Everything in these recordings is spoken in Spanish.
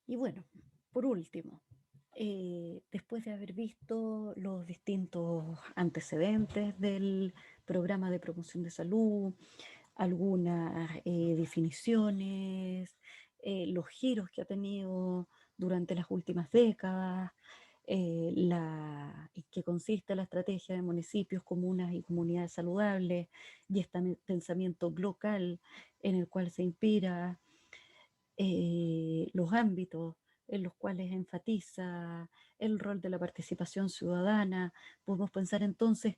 Y bueno, por último, después de haber visto los distintos antecedentes del programa de promoción de salud, algunas definiciones, los giros que ha tenido durante las últimas décadas, en qué consiste la estrategia de municipios, comunas y comunidades saludables y este pensamiento local en el cual se inspira, los ámbitos en los cuales enfatiza el rol de la participación ciudadana. Podemos pensar entonces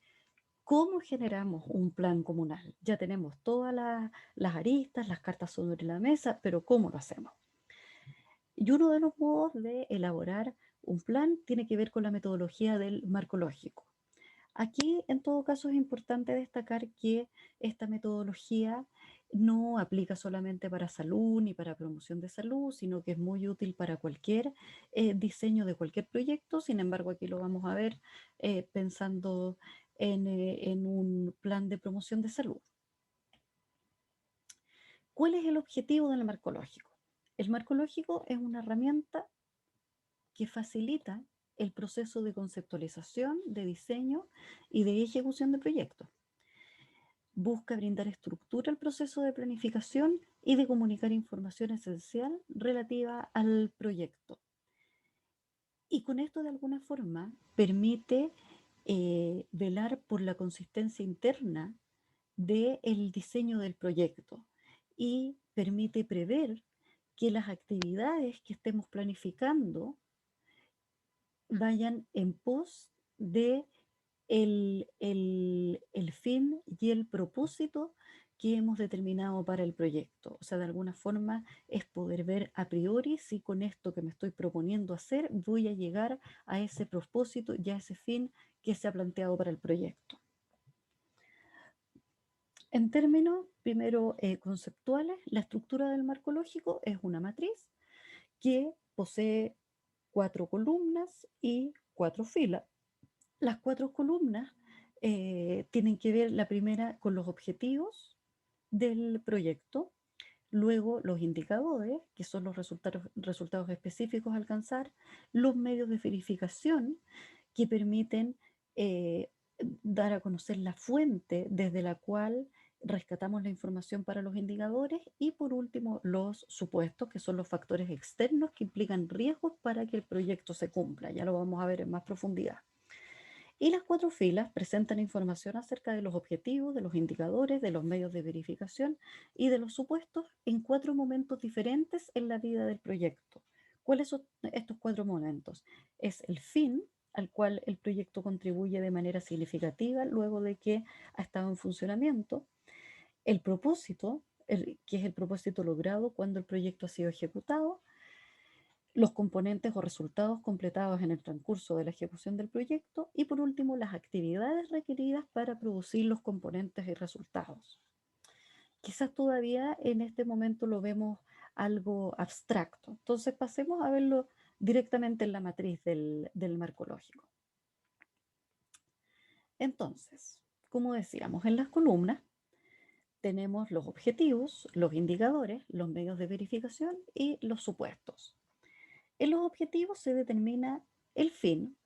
cómo generamos un plan comunal. Ya tenemos todas las aristas, las cartas sobre la mesa, pero ¿cómo lo hacemos? Y uno de los modos de elaborar un plan tiene que ver con la metodología del marco lógico. Aquí, en todo caso, es importante destacar que esta metodología no aplica solamente para salud ni para promoción de salud, sino que es muy útil para cualquier diseño de cualquier proyecto. Sin embargo, aquí lo vamos a ver pensando en un plan de promoción de salud. ¿Cuál es el objetivo del marco lógico? El marco lógico es una herramienta que facilita el proceso de conceptualización, de diseño y de ejecución de proyectos. Busca brindar estructura al proceso de planificación y de comunicar información esencial relativa al proyecto. Y con esto, de alguna forma, permite velar por la consistencia interna del diseño del proyecto y permite prever que las actividades que estemos planificando vayan en pos de el fin y el propósito que hemos determinado para el proyecto. O sea, de alguna forma es poder ver a priori si con esto que me estoy proponiendo hacer voy a llegar a ese propósito y a ese fin que se ha planteado para el proyecto. En términos, primero, conceptuales, la estructura del marco lógico es una matriz que posee 4 columnas y 4 filas. Las 4 columnas tienen que ver, la primera, con los objetivos del proyecto, luego los indicadores, que son los resultados específicos a alcanzar, los medios de verificación que permiten eh, dar a conocer la fuente desde la cual rescatamos la información para los indicadores y por último los supuestos, que son los factores externos que implican riesgos para que el proyecto se cumpla. Ya lo vamos a ver en más profundidad. Y las 4 filas presentan información acerca de los objetivos, de los indicadores, de los medios de verificación y de los supuestos en 4 momentos diferentes en la vida del proyecto. ¿Cuáles son estos 4 momentos? Es el fin al cual el proyecto contribuye de manera significativa luego de que ha estado en funcionamiento, el propósito, que es el propósito logrado cuando el proyecto ha sido ejecutado, los componentes o resultados completados en el transcurso de la ejecución del proyecto y por último las actividades requeridas para producir los componentes y resultados. Quizás todavía en este momento lo vemos algo abstracto, entonces pasemos a verlo directamente en la matriz del marco lógico. Entonces, como decíamos, en las columnas tenemos los objetivos, los indicadores, los medios de verificación y los supuestos. En los objetivos se determina el fin.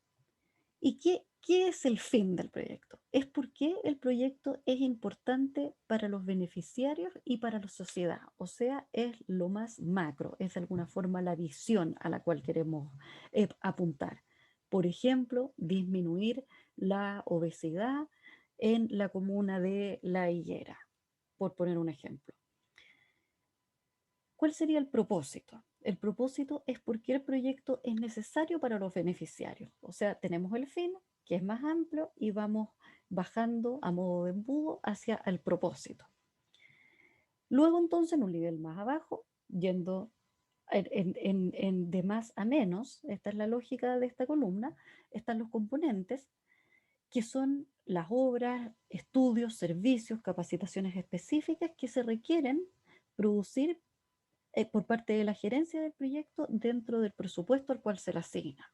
¿Y qué es el fin del proyecto? Es por qué el proyecto es importante para los beneficiarios y para la sociedad. O sea, es lo más macro, es de alguna forma la visión a la cual queremos apuntar. Por ejemplo, disminuir la obesidad en la comuna de La Higuera, por poner un ejemplo. ¿Cuál sería el propósito? El propósito es porque el proyecto es necesario para los beneficiarios. O sea, tenemos el fin, que es más amplio, y vamos bajando a modo de embudo hacia el propósito. Luego entonces, en un nivel más abajo, yendo de más a menos, esta es la lógica de esta columna, están los componentes, que son las obras, estudios, servicios, capacitaciones específicas que se requieren producir por parte de la gerencia del proyecto dentro del presupuesto al cual se le asigna.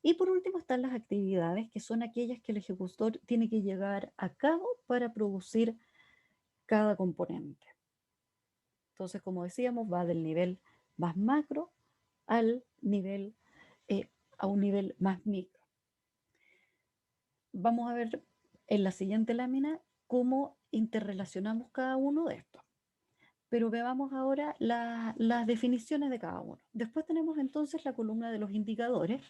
Y por último están las actividades, que son aquellas que el ejecutor tiene que llevar a cabo para producir cada componente. Entonces, como decíamos, va del nivel más macro al nivel, a un nivel más micro. Vamos a ver en la siguiente lámina cómo interrelacionamos cada uno de estos. Pero veamos ahora las definiciones de cada uno. Después tenemos entonces la columna de los indicadores,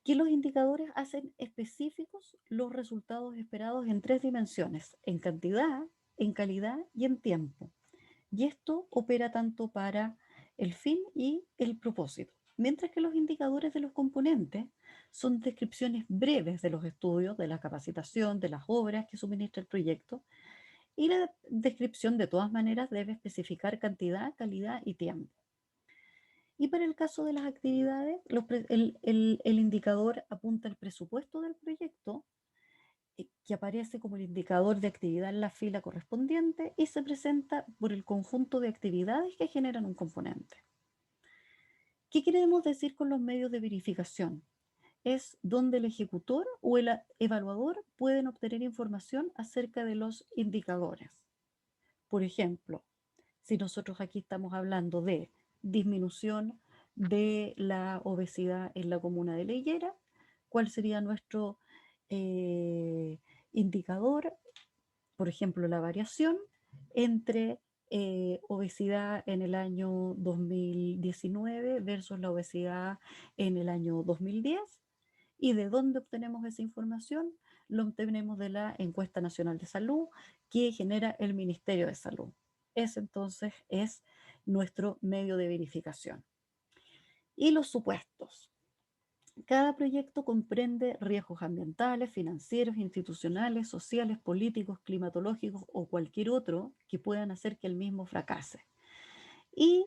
que los indicadores hacen específicos los resultados esperados en tres dimensiones: en cantidad, en calidad y en tiempo. Y esto opera tanto para el fin y el propósito. Mientras que los indicadores de los componentes son descripciones breves de los estudios, de la capacitación, de las obras que suministra el proyecto, y la descripción de todas maneras debe especificar cantidad, calidad y tiempo. Y para el caso de las actividades, el indicador apunta al presupuesto del proyecto, que aparece como el indicador de actividad en la fila correspondiente y se presenta por el conjunto de actividades que generan un componente. ¿Qué queremos decir con los medios de verificación? Es donde el ejecutor o el evaluador pueden obtener información acerca de los indicadores. Por ejemplo, si nosotros aquí estamos hablando de disminución de la obesidad en la comuna de La Higuera, ¿cuál sería nuestro indicador? Por ejemplo, la variación entre obesidad en el año 2019 versus la obesidad en el año 2010. ¿Y de dónde obtenemos esa información? Lo obtenemos de la Encuesta Nacional de Salud que genera el Ministerio de Salud. Ese entonces es nuestro medio de verificación. Y los supuestos. Cada proyecto comprende riesgos ambientales, financieros, institucionales, sociales, políticos, climatológicos o cualquier otro que puedan hacer que el mismo fracase. Y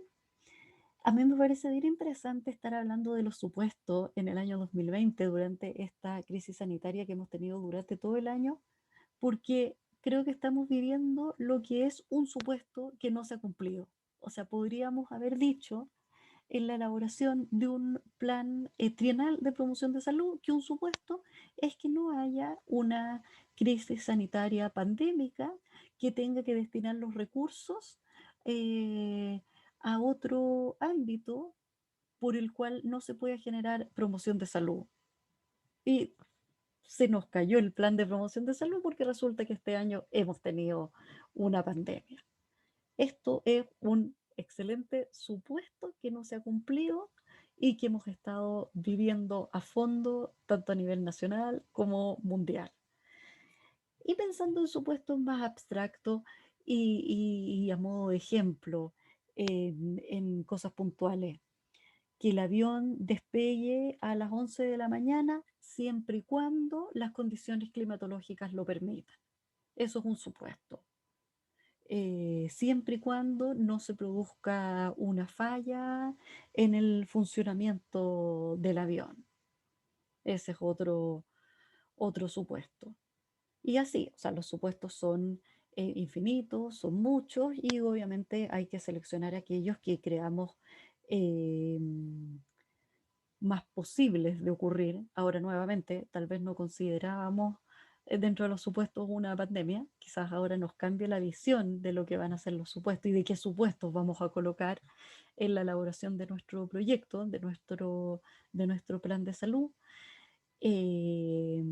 a mí me parece bien interesante estar hablando de los supuestos en el año 2020 durante esta crisis sanitaria que hemos tenido durante todo el año, porque creo que estamos viviendo lo que es un supuesto que no se ha cumplido. O sea, podríamos haber dicho en la elaboración de un plan trienal de promoción de salud que un supuesto es que no haya una crisis sanitaria pandémica que tenga que destinar los recursos eh, a otro ámbito por el cual no se puede generar promoción de salud. Y se nos cayó el plan de promoción de salud porque resulta que este año hemos tenido una pandemia. Esto es un excelente supuesto que no se ha cumplido y que hemos estado viviendo a fondo, tanto a nivel nacional como mundial. Y pensando en supuestos más abstractos y a modo de ejemplo, en cosas puntuales, que el avión despegue a las 11 de la mañana siempre y cuando las condiciones climatológicas lo permitan. Eso es un supuesto. Siempre y cuando no se produzca una falla en el funcionamiento del avión. Ese es otro supuesto. Y así, o sea, los supuestos son infinitos, son muchos y obviamente hay que seleccionar aquellos que creamos eh, más posibles de ocurrir. Ahora nuevamente, tal vez no considerábamos dentro de los supuestos una pandemia, quizás ahora nos cambie la visión de lo que van a ser los supuestos y de qué supuestos vamos a colocar en la elaboración de nuestro proyecto, de nuestro plan de salud. Eh,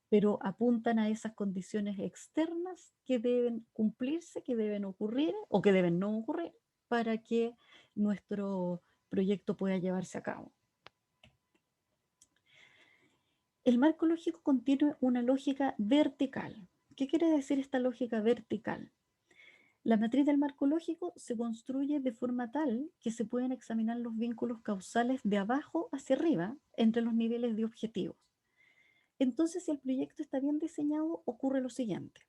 pero apuntan a esas condiciones externas que deben cumplirse, que deben ocurrir o que deben no ocurrir para que nuestro proyecto pueda llevarse a cabo. El marco lógico contiene una lógica vertical. ¿Qué quiere decir esta lógica vertical? La matriz del marco lógico se construye de forma tal que se pueden examinar los vínculos causales de abajo hacia arriba entre los niveles de objetivos. Entonces, si el proyecto está bien diseñado, ocurre lo siguiente,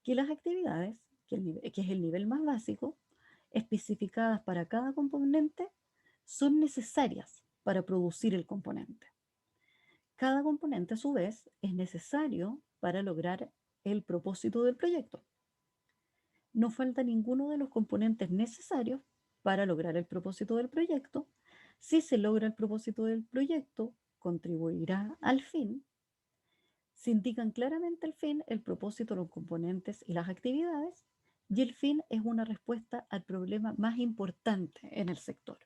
que las actividades, que es el nivel más básico, especificadas para cada componente, son necesarias para producir el componente. Cada componente, a su vez, es necesario para lograr el propósito del proyecto. No falta ninguno de los componentes necesarios para lograr el propósito del proyecto. Si se logra el propósito del proyecto, contribuirá al fin. Se indican claramente el fin, el propósito, los componentes y las actividades, y el fin es una respuesta al problema más importante en el sector.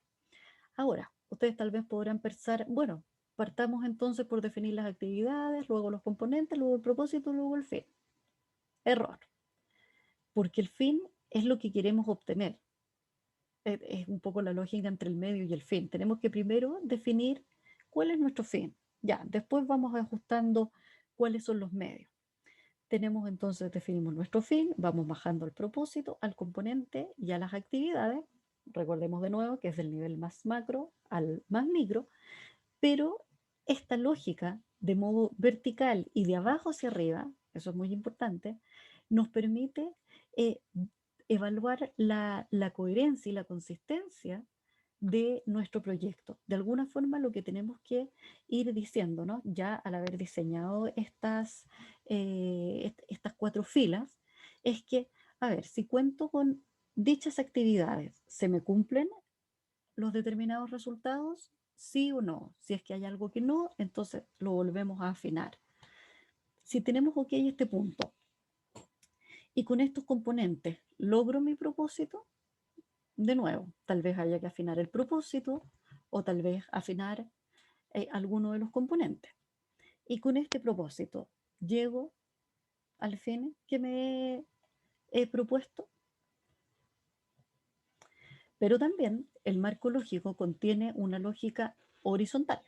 Ahora, ustedes tal vez podrán pensar, bueno, partamos entonces por definir las actividades, luego los componentes, luego el propósito, luego el fin. Error, porque el fin es lo que queremos obtener. Es un poco la lógica entre el medio y el fin. Tenemos que primero definir cuál es nuestro fin. Ya, después vamos ajustando cuáles son los medios. Tenemos entonces, definimos nuestro fin, vamos bajando al propósito, al componente y a las actividades. Recordemos de nuevo que es del nivel más macro al más micro, pero esta lógica de modo vertical y de abajo hacia arriba, eso es muy importante, nos permite eh, evaluar la coherencia y la consistencia de nuestro proyecto. De alguna forma lo que tenemos que ir diciendo, ¿no? Ya al haber diseñado estas cuatro filas, es que, a ver, si cuento con dichas actividades, ¿se me cumplen los determinados resultados? Sí o no. Si es que hay algo que no, entonces lo volvemos a afinar. Si tenemos ok este punto y con estos componentes logro mi propósito, de nuevo, tal vez haya que afinar el propósito o tal vez afinar alguno de los componentes. Y con este propósito llego al fin que me he propuesto, pero también el marco lógico contiene una lógica horizontal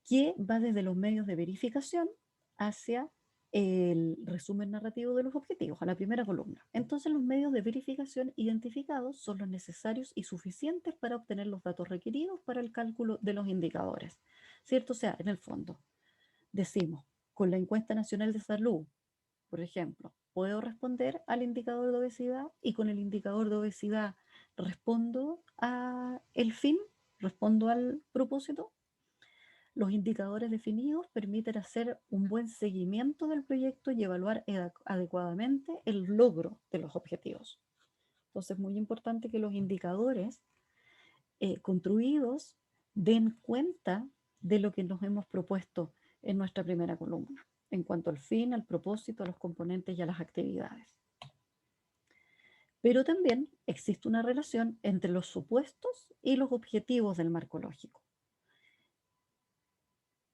que va desde los medios de verificación hacia el resumen narrativo de los objetivos, a la primera columna. Entonces los medios de verificación identificados son los necesarios y suficientes para obtener los datos requeridos para el cálculo de los indicadores. ¿Cierto? O sea, en el fondo, decimos, con la encuesta nacional de salud, por ejemplo, puedo responder al indicador de obesidad y con el indicador de obesidad respondo a el fin, respondo al propósito. Los indicadores definidos permiten hacer un buen seguimiento del proyecto y evaluar adecuadamente el logro de los objetivos. Entonces, es muy importante que los indicadores construidos den cuenta de lo que nos hemos propuesto en nuestra primera columna, en cuanto al fin, al propósito, a los componentes y a las actividades. Pero también existe una relación entre los supuestos y los objetivos del marco lógico.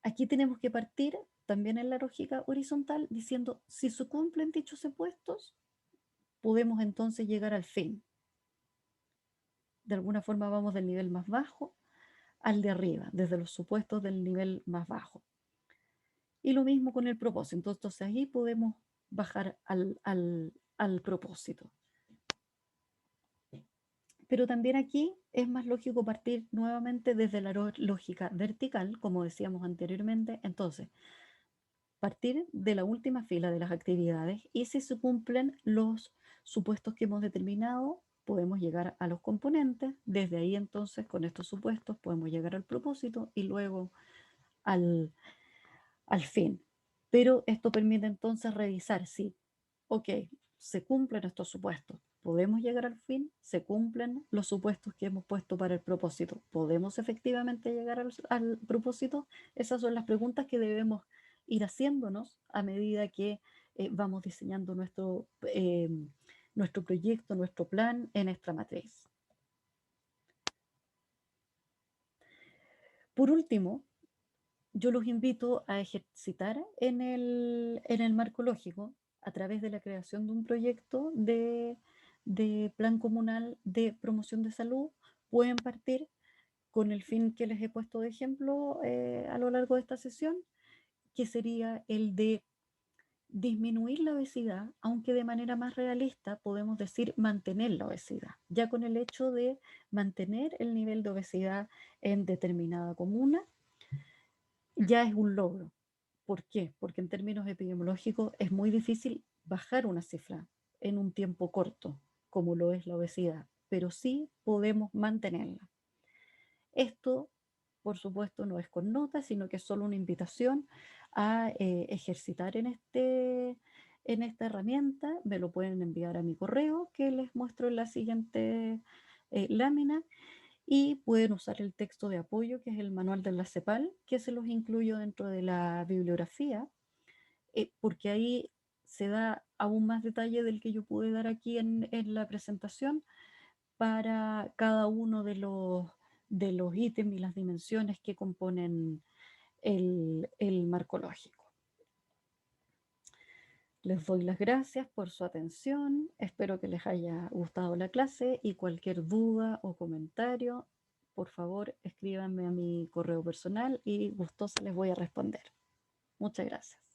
Aquí tenemos que partir también en la lógica horizontal diciendo, si se cumplen dichos supuestos, podemos entonces llegar al fin. De alguna forma vamos del nivel más bajo al de arriba, desde los supuestos del nivel más bajo. Y lo mismo con el propósito. Entonces ahí podemos bajar al propósito. Pero también aquí es más lógico partir nuevamente desde la lógica vertical, como decíamos anteriormente. Entonces, partir de la última fila de las actividades y si se cumplen los supuestos que hemos determinado, podemos llegar a los componentes. Desde ahí entonces, con estos supuestos, podemos llegar al propósito y luego al, al fin. Pero esto permite entonces revisar si, ok, se cumplen estos supuestos, podemos llegar al fin, se cumplen los supuestos que hemos puesto para el propósito, podemos efectivamente llegar al propósito. Esas son las preguntas que debemos ir haciéndonos a medida que vamos diseñando nuestro proyecto, nuestro plan en esta matriz. Por último, yo los invito a ejercitar en el marco lógico a través de la creación de un proyecto de plan comunal de promoción de salud. Pueden partir con el fin que les he puesto de ejemplo a lo largo de esta sesión, que sería el de disminuir la obesidad, aunque de manera más realista podemos decir mantener la obesidad. Ya con el hecho de mantener el nivel de obesidad en determinada comuna, ya es un logro. ¿Por qué? Porque en términos epidemiológicos es muy difícil bajar una cifra en un tiempo corto, como lo es la obesidad, pero sí podemos mantenerla. Esto, por supuesto, no es con nota, sino que es solo una invitación a ejercitar en esta herramienta. Me lo pueden enviar a mi correo que les muestro en la siguiente lámina y pueden usar el texto de apoyo, que es el manual de la CEPAL, que se los incluyo dentro de la bibliografía, porque ahí se da aún más detalle del que yo pude dar aquí en la presentación, para cada uno de los ítems y las dimensiones que componen el marco lógico. Les doy las gracias por su atención, espero que les haya gustado la clase y cualquier duda o comentario, por favor escríbanme a mi correo personal y gustosa les voy a responder. Muchas gracias.